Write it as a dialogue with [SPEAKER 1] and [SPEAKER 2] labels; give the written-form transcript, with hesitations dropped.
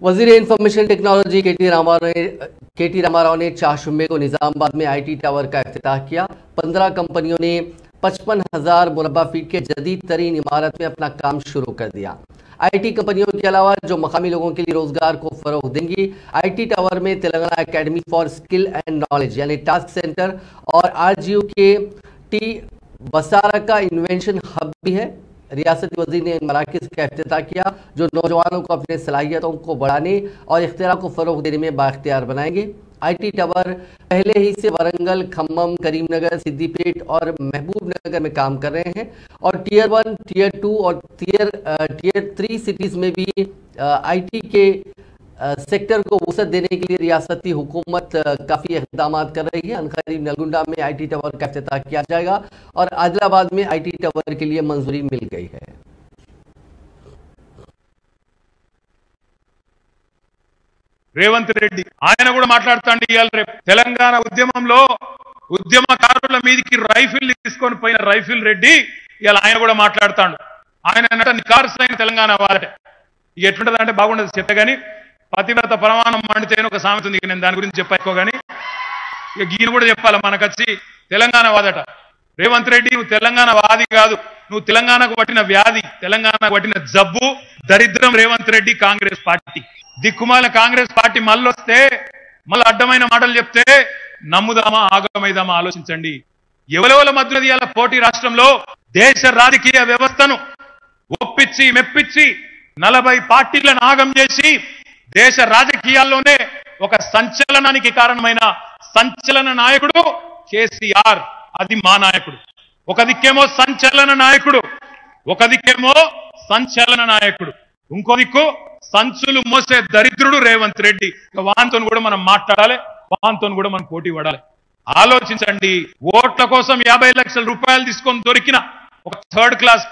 [SPEAKER 1] वजीर information technology केटी रामाराव ने चाशुम्बे को निजामाबाद में आईटी टावर का इफ्तिताह किया। 15 कंपनियों ने 55,000 मुरब्बा फीट के जदीद तरीन इमारत में अपना काम शुरू कर दिया। आईटी कंपनियों के अलावा जो मकामी लोगों के लिए रोजगार को फरोग देंगी। आईटी टावर में Telangana academy for skill and knowledge यानी टास्क सेंटर और आरजीयू के टी बसारा का इन्वेंशन हब भी है। रियासती वजीर ने इन मराकज़ का इफ्तिताह किया जो नौजवानों को अपने सलाहियतों को बढ़ाने और इख्तियार को फ़रोग़ देने में बाख्तियार बनाएंगे। आईटी टावर पहले ही से वरंगल, खम्मम, करीमनगर, सिद्दीपेट और महबूब नगर में काम कर रहे हैं और टियर 1, टियर 2 और टियर 3 सिटीज़ में भी आईटी के सेक्टर को वसअत देने के लिए रियासती हुकूमत काफ़ी इक़दाम कर रही है। अनकरीब नलगुंडा में आईटी टावर का इफ्तिताह किया जाएगा और आदिलाबाद में आईटी टावर के लिए मंजूरी मिल गई है।
[SPEAKER 2] రేవంత్ రెడ్డి ఆయన కూడా మాట్లాడుతాండి ఇయాల రేపు తెలంగాణ ఉద్యమంలో ఉద్యమకారుల మీదకి రైఫిల్ తీసుకొని పోయిన రైఫిల్ రెడ్డి ఇయాల ఆయన కూడా మాట్లాడుతాడు। ఆయన అన్నట నికార్సైన తెలంగాణ వారటే ఎట్లుంటదంటే బాగుండదు చెప్తే గానీ పతివ్రత ప్రమాణం మండితేనే ఒక సామెత ఉంది। నేను దాని గురించి చెప్పాకో గానీ ఇక గీను కూడా చెప్పాలి మనకచ్చి తెలంగాణ వాదట। రేవంత్ రెడ్డి నువ్వు తెలంగాణ వాది కాదు, నువ్వు తెలంగాణకు పట్టిన వ్యాధి, తెలంగాణకు పట్టిన జబ్బు దరిద్రం రేవంత్ రెడ్డి కాంగ్రెస్ పార్టీ దిక్కుమాల కాంగ్రెస్ పార్టీ మళ్ళొస్తే మళ్ళీ అడ్డమైన మాటలు చెప్తే నమ్ముదామా ఆగమైదామా ఆలోచించండి। ఎవరెవల మధ్య ఇవాళ పోటీ రాష్ట్రంలో దేశ రాజకీయ వ్యవస్థను ఒప్పించి మెప్పించి 40 పార్టీలను ఆగం చేసి దేశ రాజకీయాల్లోనే ఒక సంచలనానికి కారణమైన సంచలన నాయకుడు కేసీఆర్। అది మా నాయకుడు। ఒక దిక్కేమో సంచలన నాయకుడు, ఒక దిక్కేమో సంచలన నాయకుడు, ఇంకో దిక్కు సంచులు మోసే దరిద్రుడు రేవంత్ రెడ్డి। వాంతో కూడా మనం మాట్లాడాలి, వాంతో కూడా మనం పోటీ పడాలి। ఆలోచించండి, ఓట్ల కోసం 50 లక్షల రూపాయలు తీసుకొని దొరికిన ఒక థర్డ్ క్లాస్